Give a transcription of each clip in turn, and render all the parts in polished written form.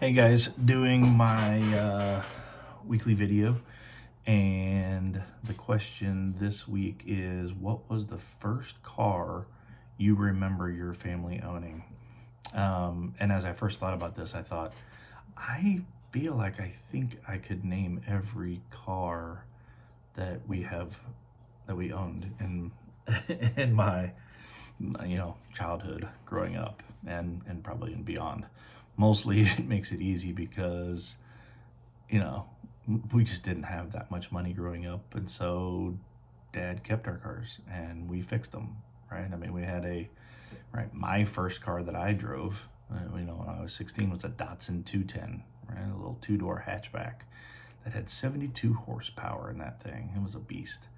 Hey guys, doing my weekly video, and the question this week is, what was the first car you remember your family owning? And as I first thought about this, I thought, I feel like I think I could name every car that we owned in in my childhood growing up and probably and beyond. Mostly it makes it easy because you know we just didn't have that much money growing up, and so dad kept our cars and we fixed them, right? I mean, we had a right my first car that I drove, when I was 16, was a Datsun 210, right? A little two-door hatchback that had 72 horsepower in that thing. It was a beast.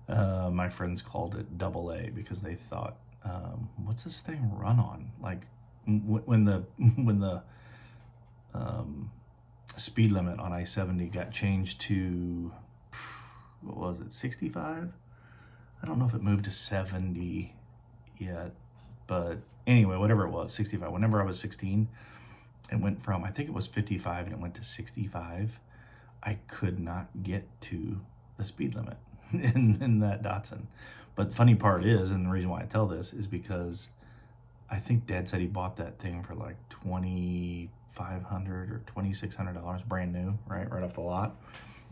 My friends called it double A because they thought, what's this thing run on? Like when the when the um, speed limit on I-70 got changed to, what was it, 65? I don't know if it moved to 70 yet, but anyway, whatever it was, 65. Whenever I was 16, it went from, I think it was 55 and it went to 65. I could not get to the speed limit in that Datsun. But the funny part is, and the reason why I tell this is because I think Dad said he bought that thing for like $2,500 or $2,600, brand new, right off the lot.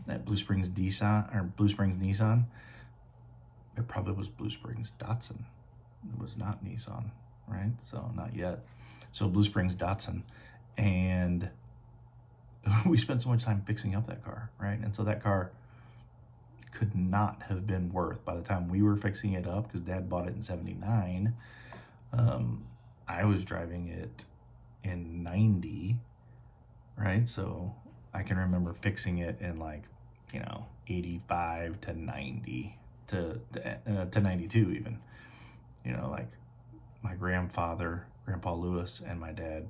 That Blue Springs Nissan. It probably was Blue Springs Datsun. It was not Nissan, right? So not yet. So Blue Springs Datsun, and we spent so much time fixing up that car, right? And so that car could not have been worth, by the time we were fixing it up, because Dad bought it in 79, I was driving it in 90, right? So I can remember fixing it in 85 to 90 to 92 even. Like my Grandpa Lewis, and my dad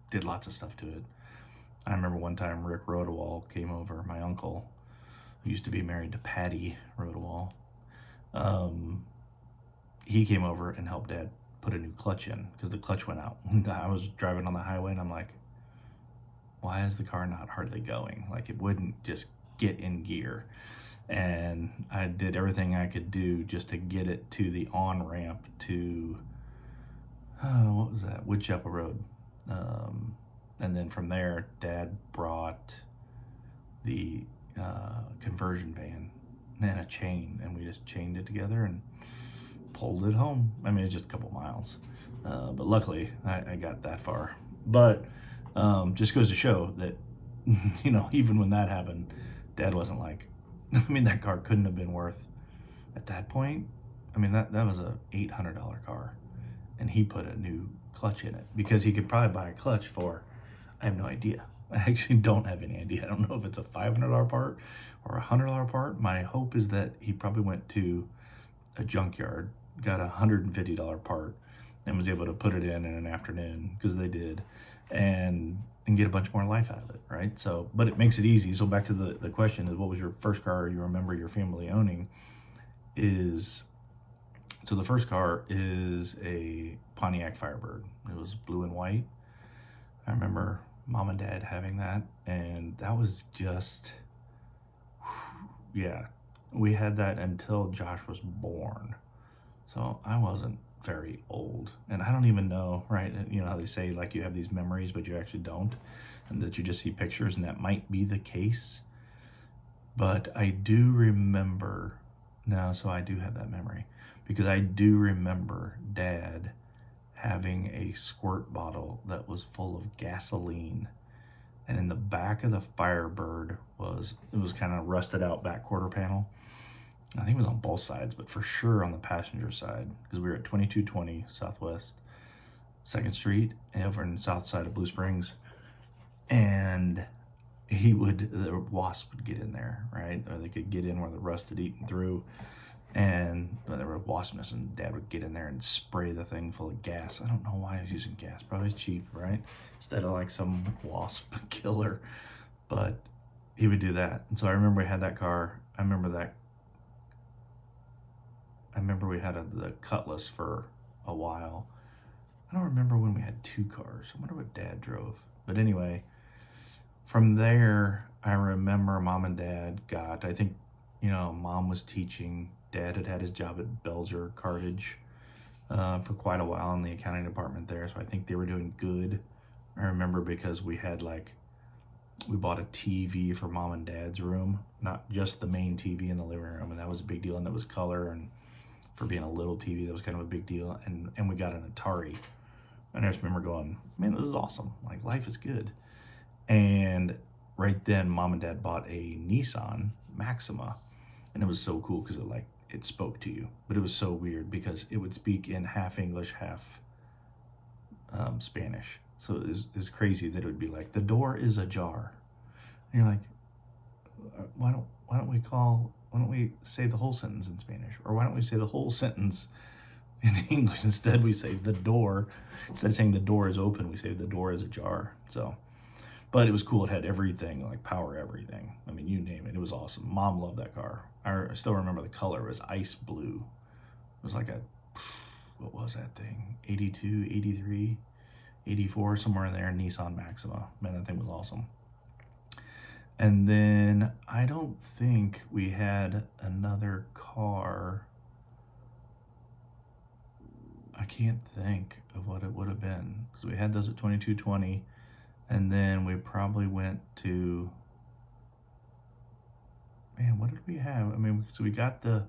did lots of stuff to it. I remember one time Rick Rodewall came over, my uncle, who used to be married to Patty Rodewall. He came over and helped Dad put a new clutch in because the clutch went out. I was driving on the highway and I'm like, why is the car not hardly going? Like, it wouldn't just get in gear. And I did everything I could do just to get it to the on-ramp to, what was that? Woodchapel Road. And then from there, Dad brought the conversion van and a chain, and we just chained it together and pulled it home. I mean, it's just a couple miles, but luckily I got that far. But just goes to show that even when that happened, Dad wasn't like, I mean, that car couldn't have been worth, at that point, I mean, that was a $800 car, and he put a new clutch in it because he could probably buy a clutch for, I have no idea. I actually don't have any idea. I don't know if it's a $500 part or a $100 part. My hope is that he probably went to a junkyard, got a $150 part, and was able to put it in an afternoon, because they did, and get a bunch more life out of it, right? So, but it makes it easy. So back to the question is, what was your first car you remember your family owning? So the first car is a Pontiac Firebird. It was blue and white. I remember Mom and Dad having that, and that was just, yeah, we had that until Josh was born. So I wasn't very old, and I don't even know, right? You know how they say, like, you have these memories, but you actually don't, and that you just see pictures, and that might be the case. But I do remember now, so I do have that memory, because I do remember Dad having a squirt bottle that was full of gasoline, and in the back of the Firebird it was kind of rusted out back quarter panel. I think it was on both sides, but for sure on the passenger side, because we were at 2220 Southwest 2nd Street over in the south side of Blue Springs. And the wasp would get in there, right? Or they could get in where the rust had eaten through, and there were wasps, and Dad would get in there and spray the thing full of gas. I don't know why I was using gas, probably cheap, right? Instead of like some wasp killer. But he would do that. And so I remember we had that car. I remember we had the Cutlass for a while, I don't remember when we had 2 cars. I wonder what Dad drove. But anyway, from there, I remember Mom and Dad got, I think, Mom was teaching. Dad had had his job at Belzer Cartage for quite a while in the accounting department there. So I think they were doing good. I remember because we bought a TV for Mom and Dad's room, not just the main TV in the living room. And that was a big deal. And it was color. And for being a little TV, that was kind of a big deal. And we got an Atari. And I just remember going, man, this is awesome. Like, life is good. And right then, Mom and Dad bought a Nissan Maxima. And it was so cool because it spoke to you. But it was so weird because it would speak in half English, half Spanish. So it was crazy that it would be like, the door is ajar. And you're like, why don't we say the whole sentence in Spanish? Or why don't we say the whole sentence in English? Instead, we say the door. Instead of saying the door is open, we say the door is ajar. So, but it was cool. It had everything, like power everything. I mean, you name it. It was awesome. Mom loved that car. I still remember the color. It was ice blue. It was like what was that thing? 82, 83, 84, somewhere in there. Nissan Maxima. Man, that thing was awesome. And then I don't think we had another car. I can't think of what it would have been, because we had those at 2220, and then we probably went to, man, what did we have? I mean, so we got the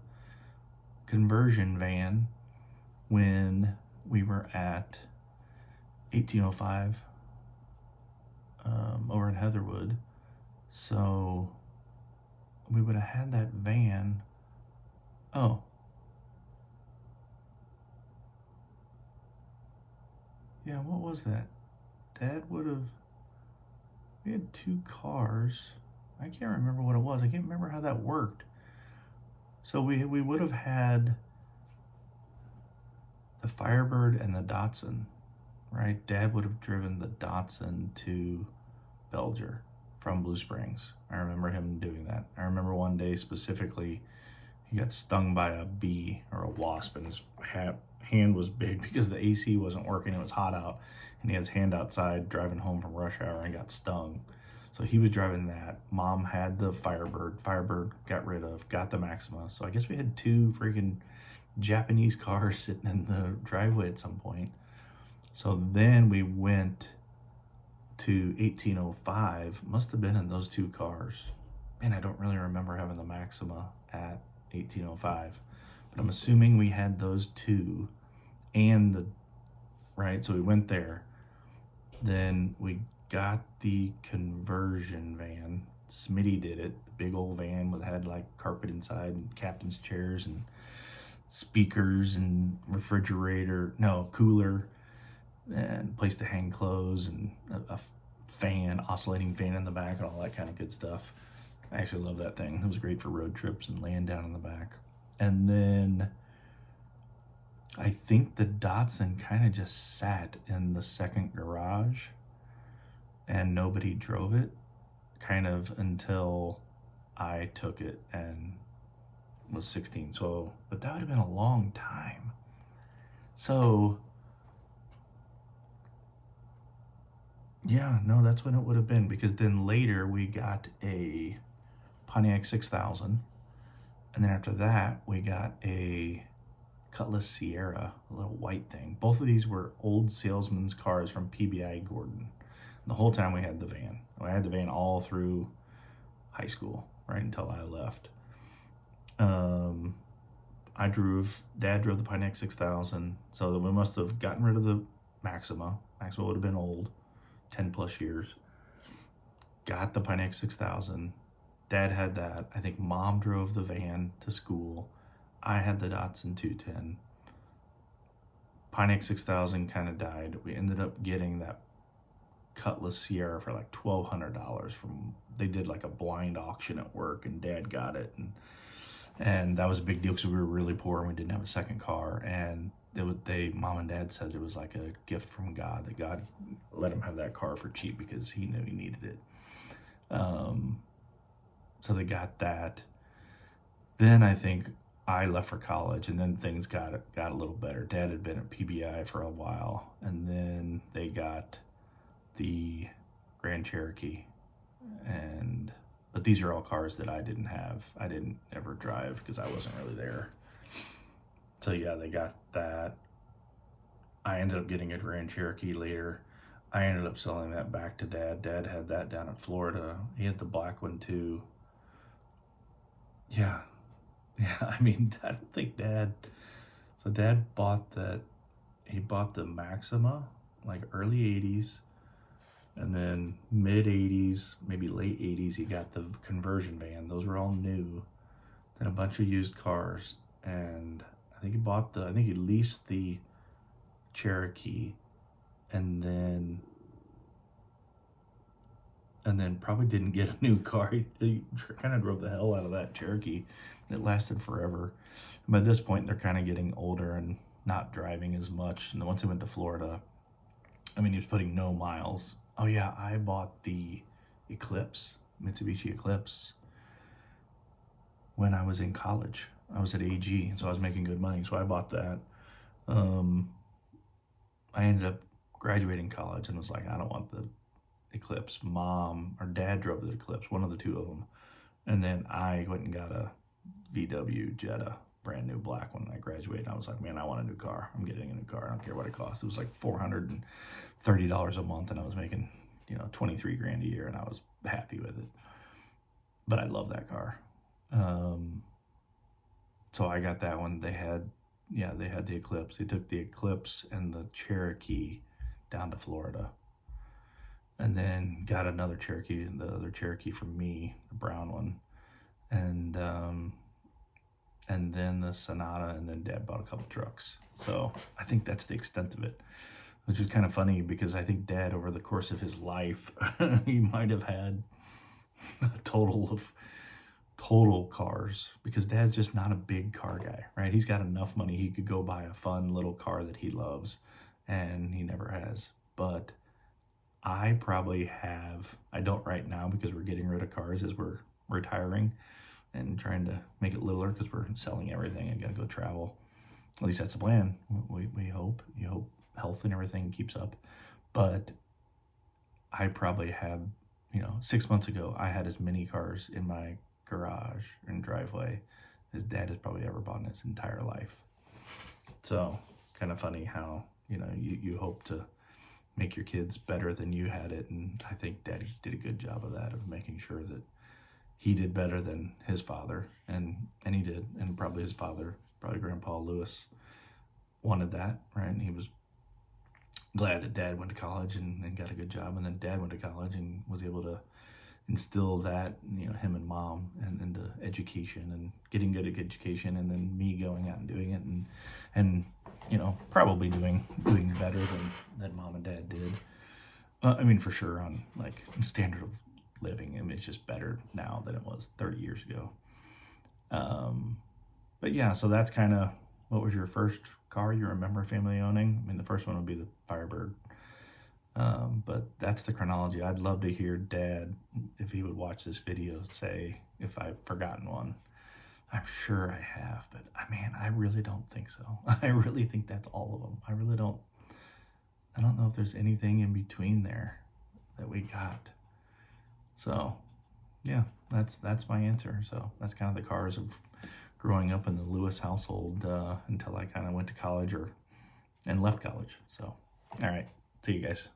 conversion van when we were at 1805 over in Heatherwood. So we would have had that van. Oh, yeah, what was that? Dad we had 2 cars. I can't remember what it was. I can't remember how that worked. So we would have had the Firebird and the Datsun, right? Dad would have driven the Datsun to Belger from Blue Springs. I remember him doing that. I remember one day specifically, he got stung by a bee or a wasp, and his hand was big because the AC wasn't working. It was hot out, and he had his hand outside driving home from rush hour and got stung. So he was driving that. Mom had the Firebird. Firebird got the Maxima. So I guess we had 2 freaking Japanese cars sitting in the driveway at some point. So then we went to 1805. Must have been in those 2 cars. Man, I don't really remember having the Maxima at 1805. But I'm assuming we had those 2 and right? So we went there. Then we got the conversion van. Smitty did it. The big old van had like carpet inside and captain's chairs and speakers and cooler and place to hang clothes and a oscillating fan in the back and all that kind of good stuff. I actually love that thing. It was great for road trips and laying down in the back. And then I think the Datsun kind of just sat in the second garage and nobody drove it, kind of until I took it and was 16. So, but that would have been a long time. So, yeah, no, that's when it would have been, because then later we got a Pontiac 6000. And then after that, we got a Cutlass Sierra, a little white thing. Both of these were old salesman's cars from PBI Gordon. The whole time we had the van. I had the van all through high school, right until I left. Dad drove the Pontiac 6000, so we must have gotten rid of the Maxima. Maxima would have been old, 10 plus years. Got the Pontiac 6000. Dad had that. I think Mom drove the van to school. I had the Datsun 210. Pontiac 6000 kind of died. We ended up getting that Cutlass Sierra for like $1,200 they did like a blind auction at work, and Dad got it, and that was a big deal because we were really poor and we didn't have a second car, and Mom and Dad said it was like a gift from God, that God let him have that car for cheap because he knew he needed it. So they got that. Then I think I left for college, and then things got a little better. Dad had been at PBI for a while, and then they got the Grand Cherokee, and but these are all cars that I didn't have. I didn't ever drive because I wasn't really there. So yeah, they got that. I ended up getting a Grand Cherokee later. I ended up selling that back to Dad. Dad had that down in Florida. He had the black one too. Yeah, yeah. I mean, I don't think Dad. So Dad bought that. He bought the Maxima, like early '80s, and then mid '80s, maybe late '80s. He got the conversion van. Those were all new. Then a bunch of used cars, and I think he bought the. I think he leased the Cherokee, and then probably didn't get a new car. He kind of drove the hell out of that Cherokee. It lasted forever. By this point, they're kind of getting older and not driving as much. And once he went to Florida, I mean, he was putting no miles. Oh yeah, I bought the Eclipse, Mitsubishi Eclipse, when I was in college. I was at AG, so I was making good money. So I bought that. I ended up graduating college and was like, I don't want the Eclipse. Mom or Dad drove the Eclipse, one of the two of them. And then I went and got a VW Jetta, brand new black one when I graduated. I was like, man, I want a new car. I'm getting a new car. I don't care what it costs. It was like $430 a month, and I was making, 23 grand a year, and I was happy with it. But I love that car. So I got that one. They had the Eclipse. They took the Eclipse and the Cherokee down to Florida, and then got another Cherokee, the other Cherokee from me, the brown one, and then the Sonata, and then Dad bought a couple trucks. So I think that's the extent of it, which is kind of funny because I think Dad, over the course of his life, he might have had a total of cars, because Dad's just not a big car guy, right? He's got enough money. He could go buy a fun little car that he loves, and he never has. But I probably have, I don't right now because we're getting rid of cars as we're retiring and trying to make it littler because we're selling everything and gotta go travel. At least that's the plan. We hope. You hope health and everything keeps up. But I probably have, 6 months ago, I had as many cars in my garage and driveway as Dad has probably ever bought in his entire life. So kind of funny how, you hope to make your kids better than you had it. And I think Daddy did a good job of that, of making sure that he did better than his father. And he did. And probably his father, probably Grandpa Lewis, wanted that, right? And he was glad that Dad went to college and got a good job. And then Dad went to college and was able to instill that, him and Mom, and into education and getting good at education, and then me going out and doing it and probably doing better than Mom and Dad did. I mean, for sure, on like standard of living. I mean, it's just better now than it was 30 years ago. But yeah, so that's kind of, what was your first car you remember family owning? I mean, the first one would be the Firebird. But that's the chronology. I'd love to hear Dad, if he would watch this video, say if I've forgotten one. I'm sure I have, but I really don't think so. I really think that's all of them. I don't know if there's anything in between there that we got. So yeah, that's my answer. So that's kind of the cars of growing up in the Lewis household, until I kind of went to college and left college. So, all right. See you guys.